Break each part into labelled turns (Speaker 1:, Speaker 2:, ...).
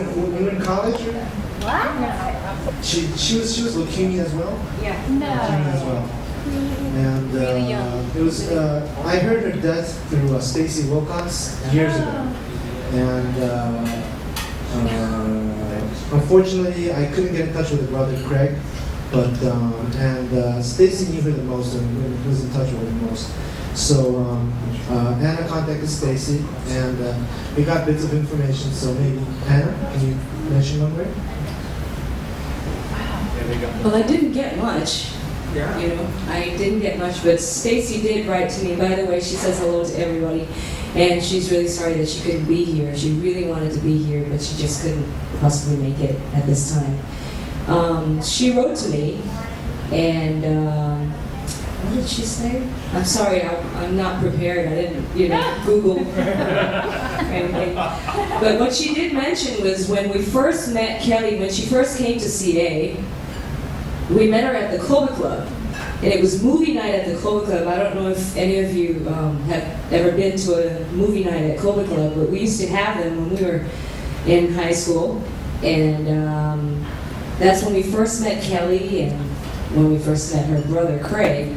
Speaker 1: When you were in college,
Speaker 2: What?
Speaker 1: she was leukemia as well.
Speaker 2: Yeah.
Speaker 1: Leukemia as well. And
Speaker 2: Really young.
Speaker 1: it was I heard her death through Stacy Wilcox years ago, and unfortunately I couldn't get in touch with her brother Craig, but Stacy knew her the most and was in touch with her the most. So Anna contacted Stacy, and we got bits of information. So maybe Anna, can you mention one word?
Speaker 3: Well, I didn't get much.
Speaker 1: Yeah.
Speaker 3: You know, I didn't get much, but Stacy did write to me. By the way, she says hello to everybody, and she's really sorry that she couldn't be here. She really wanted to be here, but she just couldn't possibly make it at this time. She wrote to me, and what did she say? I'm sorry, I'm not prepared. I didn't, Google anything. But what she did mention was when we first met Kelly, when she first came to CA, we met her at the Koba Club, and it was movie night at the Koba Club. I don't know if any of you have ever been to a movie night at Koba Club, but we used to have them when we were in high school, and that's when we first met Kelly, and when we first met her brother Craig.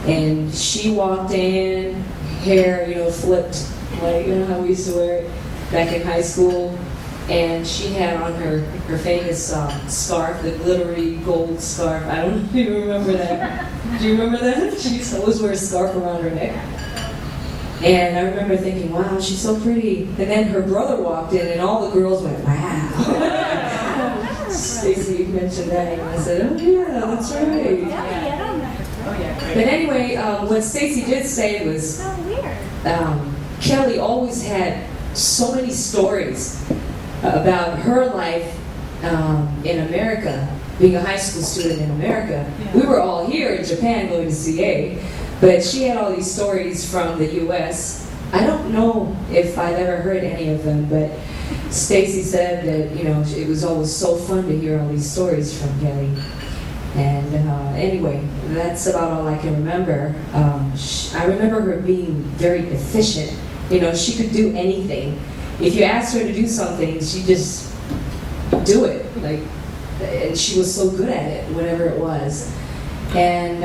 Speaker 3: And she walked in, hair, flipped, like how we used to wear it back in high school. And she had on her famous scarf, the glittery gold scarf. I don't even remember that. Do you remember that? She used to always wear a scarf around her neck. And I remember thinking, wow, she's so pretty. And then her brother walked in, and all the girls went, wow. Stacy mentioned that, and I said, oh yeah, that's right. But anyway, what Stacy did say was, Kelly always had so many stories about her life in America, being a high school student in America. Yeah. We were all here in Japan going to CA, but she had all these stories from the U.S. I don't know if I've ever heard any of them, but Stacy said that it was always so fun to hear all these stories from Kelly. And anyway, that's about all I can remember. I remember her being very efficient. She could do anything. If you asked her to do something, she'd just do it. And she was so good at it, whatever it was. And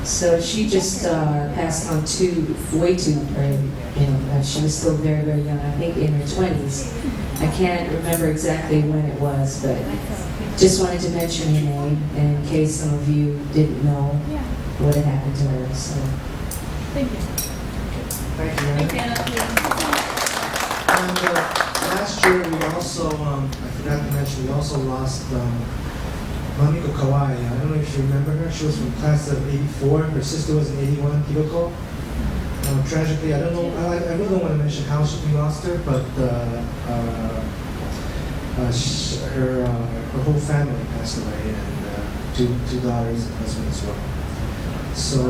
Speaker 3: so she just passed on way too early. She was still very, very young. I think in her 20s. I can't remember exactly when it was, but just wanted to mention her name in case some of you didn't know what had happened to her. So
Speaker 2: Thank you.
Speaker 1: Thank you.
Speaker 2: Thanks, Anna.
Speaker 1: And last year we also, I forgot to mention, we also lost Mamiko Kawai. I don't know if you remember her. She was from class of 84. Her sister was in 81, Hiroko. Tragically, I don't know, I really don't want to mention how we lost her, but her whole family passed away, and two daughters and husband as well. So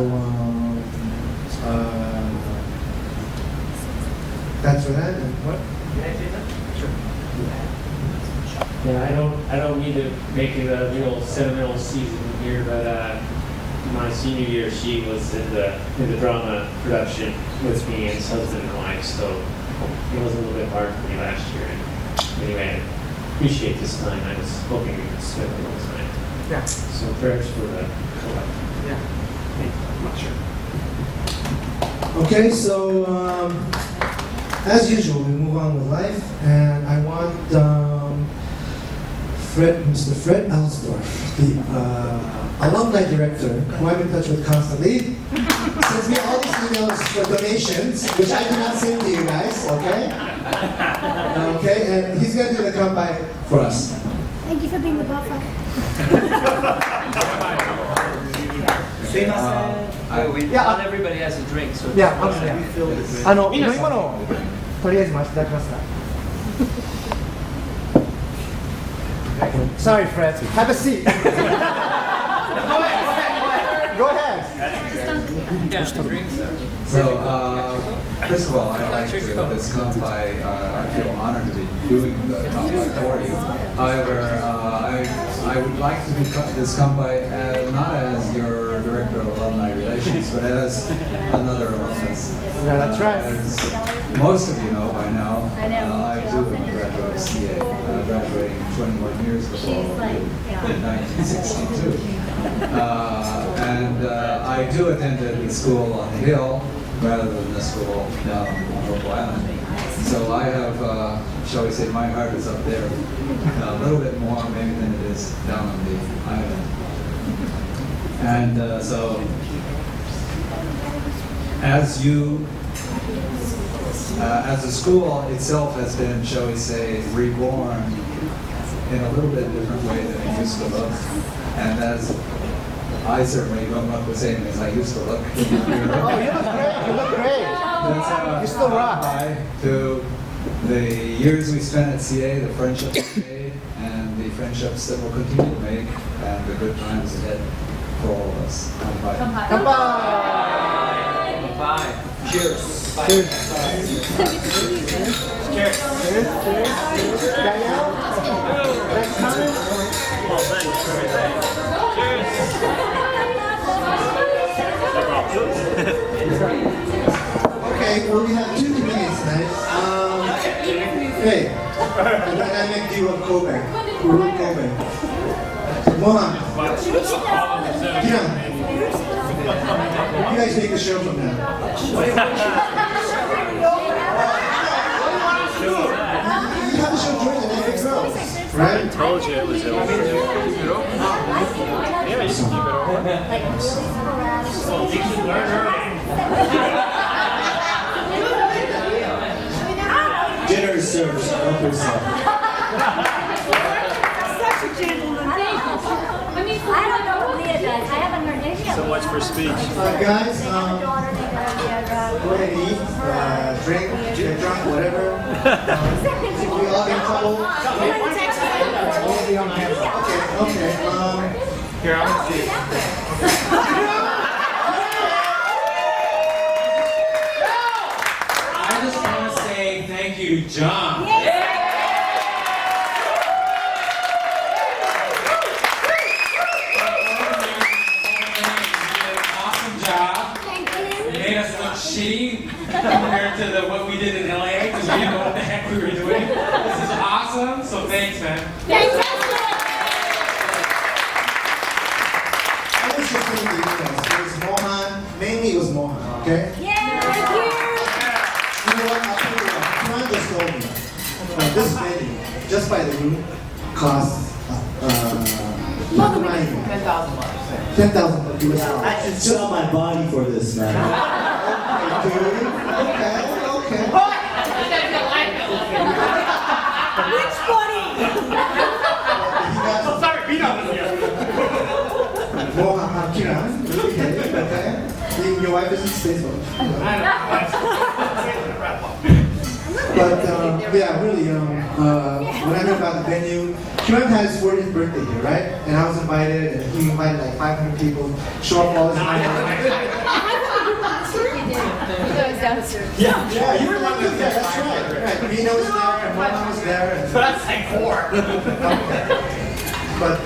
Speaker 1: that's for that. And what?
Speaker 4: Can I say that? Sure. Yeah, I don't mean to make it a real sentimental season here, but my senior year, she was in the drama production with me and his husband and wife, so it was a little bit hard for me last year. And anyway, I appreciate this time. I was hoping we could spend a little time.
Speaker 1: Yeah.
Speaker 4: So prayers for the collect.
Speaker 1: Yeah.
Speaker 4: I'm not sure.
Speaker 1: Okay, so as usual, we move on with life, and I want Mr. Fred Ellsdorf, the alumni director, who I'm in touch with constantly, sends me all these emails for donations, which I do not send to you guys, okay? Okay, and he's going to do the come by for us.
Speaker 2: Thank you for being the buffer.
Speaker 5: Not everybody has a drink, so
Speaker 1: Yeah,
Speaker 5: refill this.
Speaker 1: 飲み物をとりあえず回していただけますか? Sorry, Fred. Have a seat. Go ahead.
Speaker 6: So, first of all, I'd like to this Kanpai. I feel honored to be doing the Kanpai for you. However, I would like to be this Kanpai not as your director of alumni relations, but as another alumnus.
Speaker 1: Yeah, that's right.
Speaker 6: As most of you know by now,
Speaker 2: I know.
Speaker 6: I do graduate CA, graduating 21 years ago in 1962. I do attend the school on the hill rather than the school down on Local Island. So I have, shall we say, my heart is up there a little bit more maybe than it is down on the island. And so, as the school itself has been, shall we say, reborn in a little bit different way than it used to look, and as I certainly don't look the same as I used to look.
Speaker 1: Oh, you look great. You look great.
Speaker 6: That's how
Speaker 1: You still rock.
Speaker 6: to the years we spent at CA, the friendships we made, and the friendships that we'll continue to make, and the good times ahead for all of us. Bye.
Speaker 5: Bye. Cheers.
Speaker 1: Cheers.
Speaker 4: Cheers.
Speaker 1: Danielle? Next time? Okay, well, we have two comedians tonight. Hey, the dynamic duo of Kobe. Ruth Kobe. Mohan. Kiran. You guys take the show from now. You have the show during the dynamic girl, right?
Speaker 4: Told you it was ill. Yeah, you can keep it on. You can learn her.
Speaker 1: Dinner is served. Help yourself.
Speaker 2: Such a gentleman. I don't know what Leah does. I haven't heard any of
Speaker 4: So much for speech.
Speaker 1: Guys, go ahead and eat, drink, get drunk, whatever. If we all get in trouble, we'll be on camera. Okay,
Speaker 4: Here, I'm gonna see.
Speaker 7: I just want to say thank you, John. Awesome job.
Speaker 2: Thank you.
Speaker 7: You made us look shitty compared to what we did in LA because we didn't know what the heck we were doing. This is awesome, so thanks, man.
Speaker 2: Thank you.
Speaker 1: I was just thinking, it was Mohan, mainly it was Mohan, okay?
Speaker 2: Yeah, thank you.
Speaker 1: You know what, I'll tell you what, Mohan just told me, this venue, just by the room, costs, $10,000. $10,000 US dollars.
Speaker 8: I should sell my body for this, man.
Speaker 1: Okay.
Speaker 2: Which body?
Speaker 4: Sorry, beat on him.
Speaker 1: Mohan Kiran, okay? Your wife is in Facebook. But yeah, really, when I heard about the venue, Kiran had his 40th birthday here, right? And I was invited, and he invited like 500 people. Show up all his money. Yeah, you were like, yeah, that's right. Right. Vino was there, and Mohan was there. And,
Speaker 4: That's like 4.
Speaker 1: But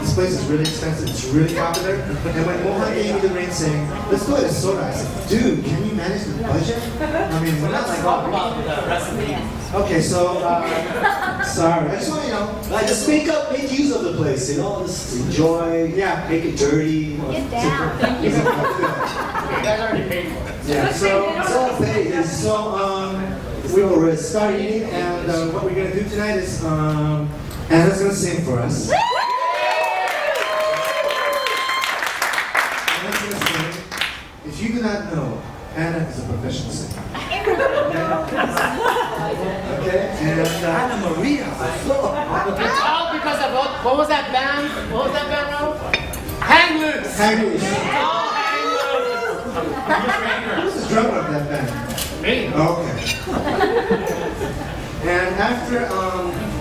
Speaker 1: this place is really expensive. It's really popular. And when Mohan gave me the ring saying, let's go to soda, I said, dude, can you manage the budget? I mean, we're not like,
Speaker 5: Talk about the recipe.
Speaker 1: okay, so, sorry. I just want to,
Speaker 8: Like, just make use of the place, you know, just enjoy,
Speaker 1: yeah.
Speaker 8: make it dirty.
Speaker 2: Get down.
Speaker 4: You guys already paid for it.
Speaker 1: Yeah,
Speaker 8: It's all paid. It's
Speaker 1: so, we will start eating, and what we're going to do tonight is, Anna's going to sing for us. Anna's going to sing. If you do not know, Anna is a professional singer. Okay? And,
Speaker 8: Anna Maria.
Speaker 5: It's all because of what was that band? What was that band, Ronald? Hang Loose!
Speaker 1: Hang Loose.
Speaker 5: All Hang Loose!
Speaker 1: Who's the drummer of that band?
Speaker 4: Me?
Speaker 1: Okay. And after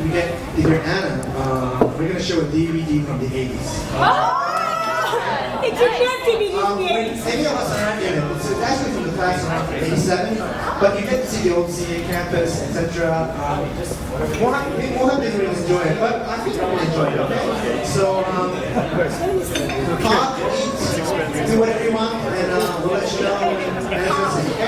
Speaker 1: we get to hear Anna, we're going to show a DVD from the 80s.
Speaker 2: It's a DVD.
Speaker 1: Any of us are not in it. It's actually from the class around 87, but you get to see the old CA campus, etc. Mohan didn't really enjoy it, but I think we'll enjoy it, okay? So, talk, eat, do whatever you want, and we'll let you know. And